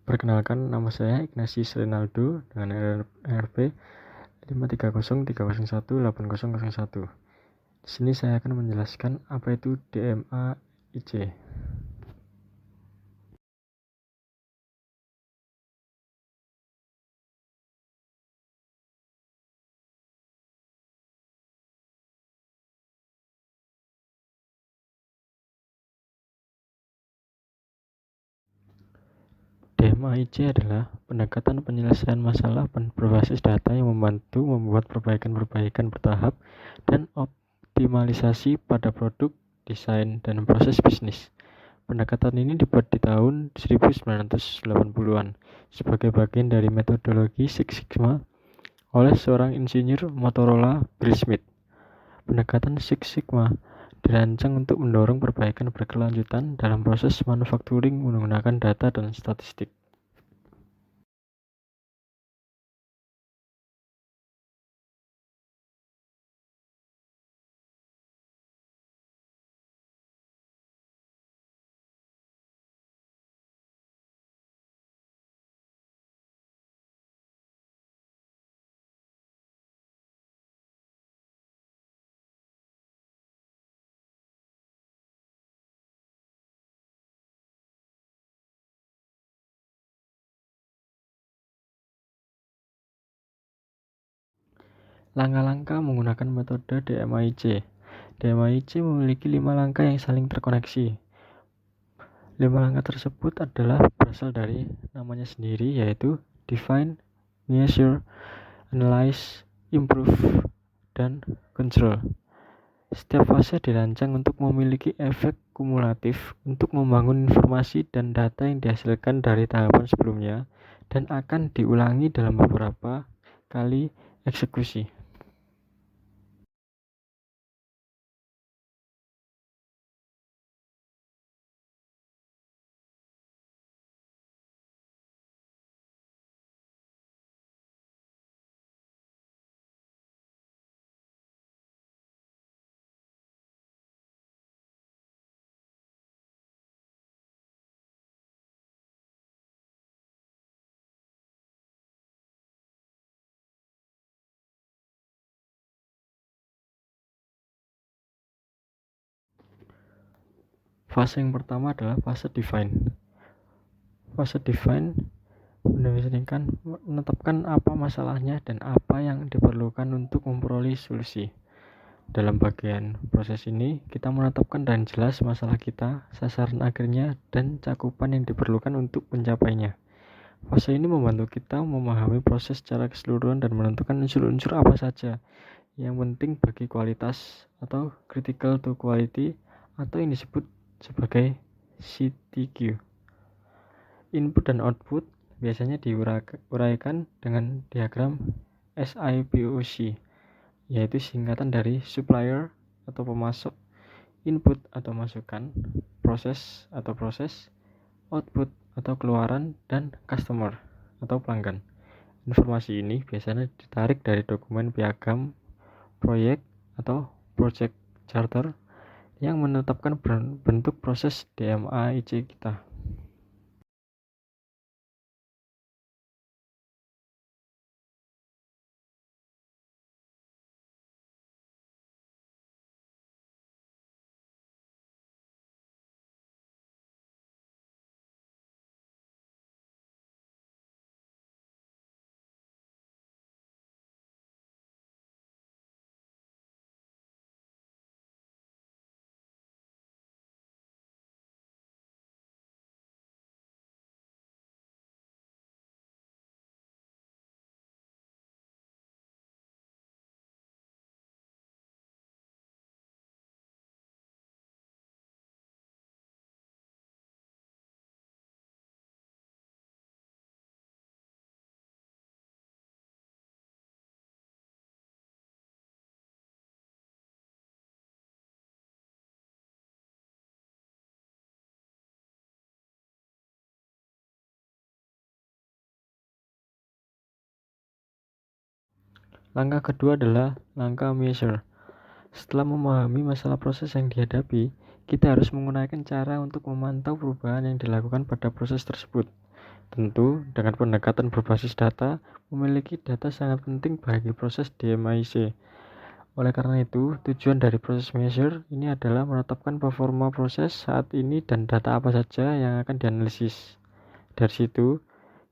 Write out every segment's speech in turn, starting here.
Perkenalkan, nama saya Ignatius Renaldo dengan NRP 530301801. Di sini saya akan menjelaskan apa itu DMA IC. DMA IC adalah pendekatan penyelesaian masalah berbasis data yang membantu membuat perbaikan-perbaikan bertahap dan optimalisasi pada produk, desain, dan proses bisnis. Pendekatan ini dibuat di tahun 1980-an sebagai bagian dari metodologi Six Sigma oleh seorang insinyur Motorola, Bill Smith. Pendekatan Six Sigma dirancang untuk mendorong perbaikan berkelanjutan dalam proses manufacturing menggunakan data dan statistik. Langkah-langkah menggunakan metode DMA-IC. DMA-IC memiliki 5 langkah yang saling terkoneksi. 5 langkah tersebut adalah berasal dari namanya sendiri, yaitu define, measure, analyze, improve, dan control. Setiap fase dirancang untuk memiliki efek kumulatif untuk membangun informasi dan data yang dihasilkan dari tahapan sebelumnya dan akan diulangi dalam beberapa kali eksekusi. Fase yang pertama adalah fase define. Fase define menetapkan apa masalahnya dan apa yang diperlukan untuk memperoleh solusi. Dalam bagian proses ini, kita menetapkan dan jelas masalah kita, sasaran akhirnya, dan cakupan yang diperlukan untuk mencapainya. Fase ini membantu kita memahami proses secara keseluruhan dan menentukan unsur-unsur apa saja yang penting bagi kualitas atau critical to quality atau yang disebut sebagai CTQ. Input dan output biasanya diuraikan dengan diagram SIPOC, yaitu singkatan dari supplier atau pemasok, input atau masukan, proses atau proses, output atau keluaran, dan customer atau pelanggan. Informasi ini biasanya ditarik dari dokumen piagam proyek atau project charter yang menetapkan bentuk proses DMA IC kita. Langkah kedua adalah langkah measure. Setelah memahami masalah proses yang dihadapi, kita harus menggunakan cara untuk memantau perubahan yang dilakukan pada proses tersebut. Tentu, dengan pendekatan berbasis data, memiliki data sangat penting bagi proses DMIC. Oleh karena itu, tujuan dari proses measure ini adalah menetapkan performa proses saat ini dan data apa saja yang akan dianalisis. Dari situ,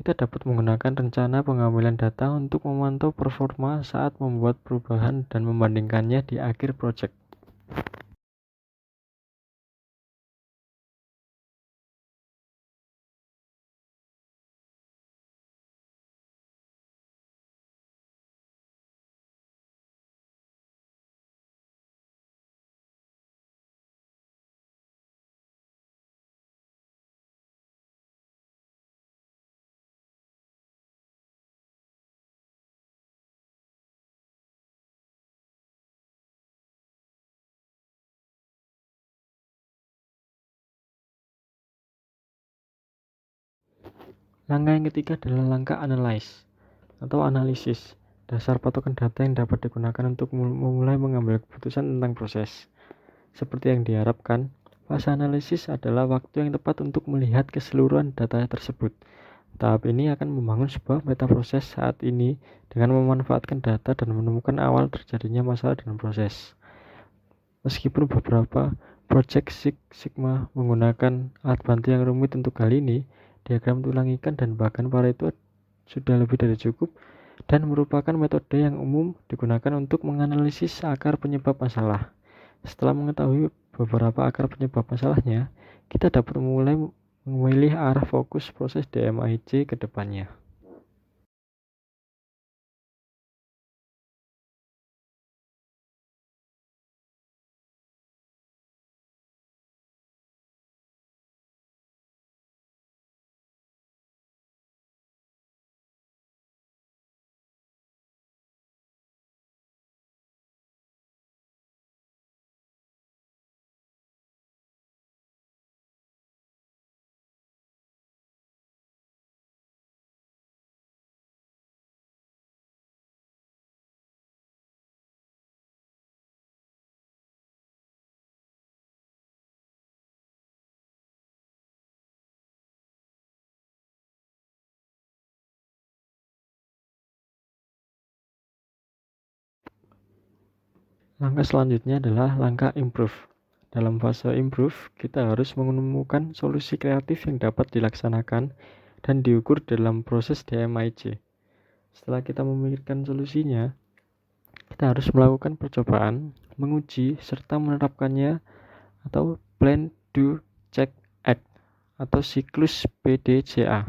kita dapat menggunakan rencana pengambilan data untuk memantau performa saat membuat perubahan dan membandingkannya di akhir proyek. Langkah yang ketiga adalah langkah analyze atau analisis, dasar patokan data yang dapat digunakan untuk memulai mengambil keputusan tentang proses. Seperti yang diharapkan, fase analisis adalah waktu yang tepat untuk melihat keseluruhan data tersebut. Tahap ini akan membangun sebuah meta proses saat ini dengan memanfaatkan data dan menemukan awal terjadinya masalah dalam proses. Meskipun beberapa proyek Six Sigma menggunakan alat bantu yang rumit untuk hal ini, diagram tulang ikan dan bahkan Pareto sudah lebih dari cukup dan merupakan metode yang umum digunakan untuk menganalisis akar penyebab masalah. Setelah mengetahui beberapa akar penyebab masalahnya, kita dapat mulai memilih arah fokus proses DMIC ke depannya. Langkah selanjutnya adalah langkah improve. Dalam fase improve, kita harus menemukan solusi kreatif yang dapat dilaksanakan dan diukur dalam proses DMIC. Setelah kita memikirkan solusinya, kita harus melakukan percobaan, menguji, serta menerapkannya atau plan, do, check, act atau siklus PDCA.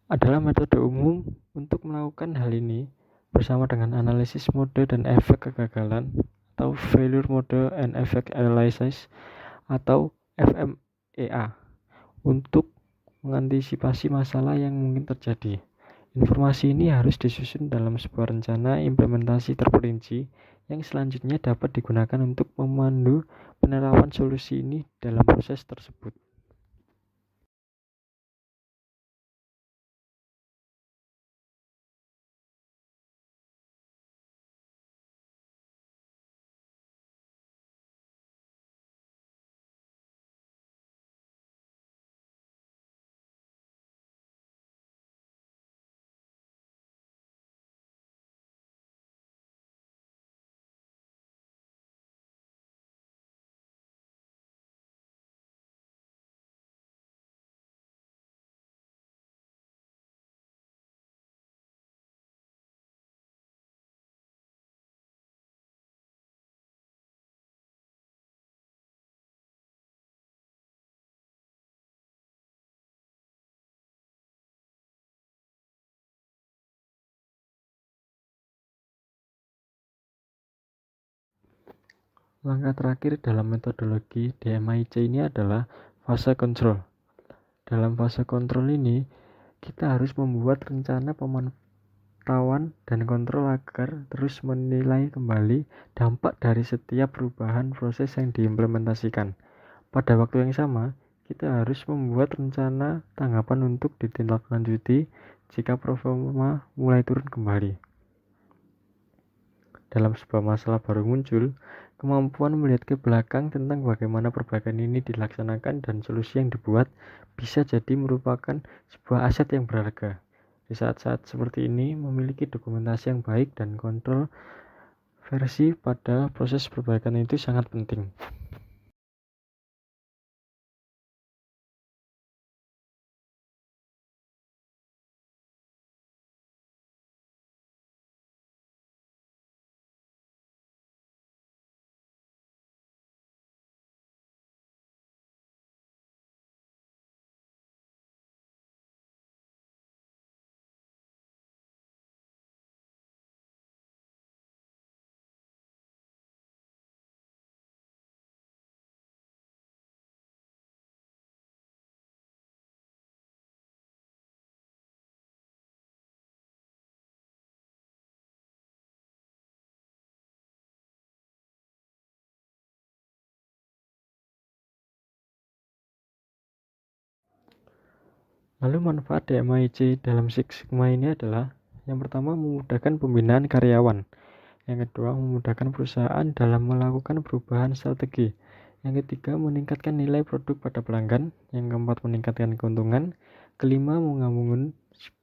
Adalah metode umum untuk melakukan hal ini bersama dengan analisis mode dan efek kegagalan atau failure mode and effect analysis atau FMEA untuk mengantisipasi masalah yang mungkin terjadi. Informasi ini harus disusun dalam sebuah rencana implementasi terperinci yang selanjutnya dapat digunakan untuk memandu penerapan solusi ini dalam proses tersebut. Langkah terakhir dalam metodologi DMIC ini adalah fase kontrol. Dalam fase kontrol ini, kita harus membuat rencana pemantauan dan kontrol agar terus menilai kembali dampak dari setiap perubahan proses yang diimplementasikan. Pada waktu yang sama, kita harus membuat rencana tanggapan untuk ditindaklanjuti jika performa mulai turun kembali. Dalam sebuah masalah baru muncul, Kemampuan melihat ke belakang tentang bagaimana perbaikan ini dilaksanakan dan solusi yang dibuat bisa jadi merupakan sebuah aset yang berharga. Di saat-saat seperti ini, memiliki dokumentasi yang baik dan kontrol versi pada proses perbaikan itu sangat penting. Lalu manfaat DMIC dalam Six Sigma ini adalah yang pertama memudahkan pembinaan karyawan, yang kedua memudahkan perusahaan dalam melakukan perubahan strategi, yang ketiga meningkatkan nilai produk pada pelanggan, yang keempat meningkatkan keuntungan, kelima membangun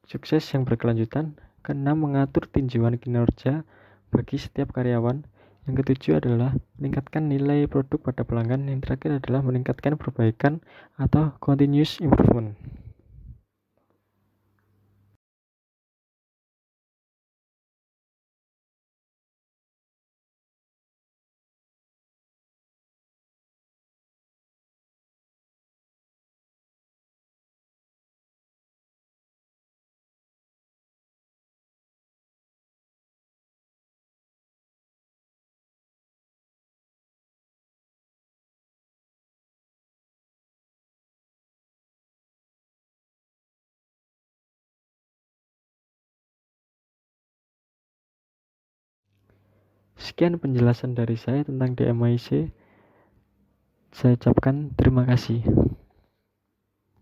sukses yang berkelanjutan, keenam mengatur tinjauan kinerja bagi setiap karyawan, yang ketujuh adalah meningkatkan nilai produk pada pelanggan, yang terakhir adalah meningkatkan perbaikan atau continuous improvement. Sekian penjelasan dari saya tentang DMIC. Saya ucapkan terima kasih.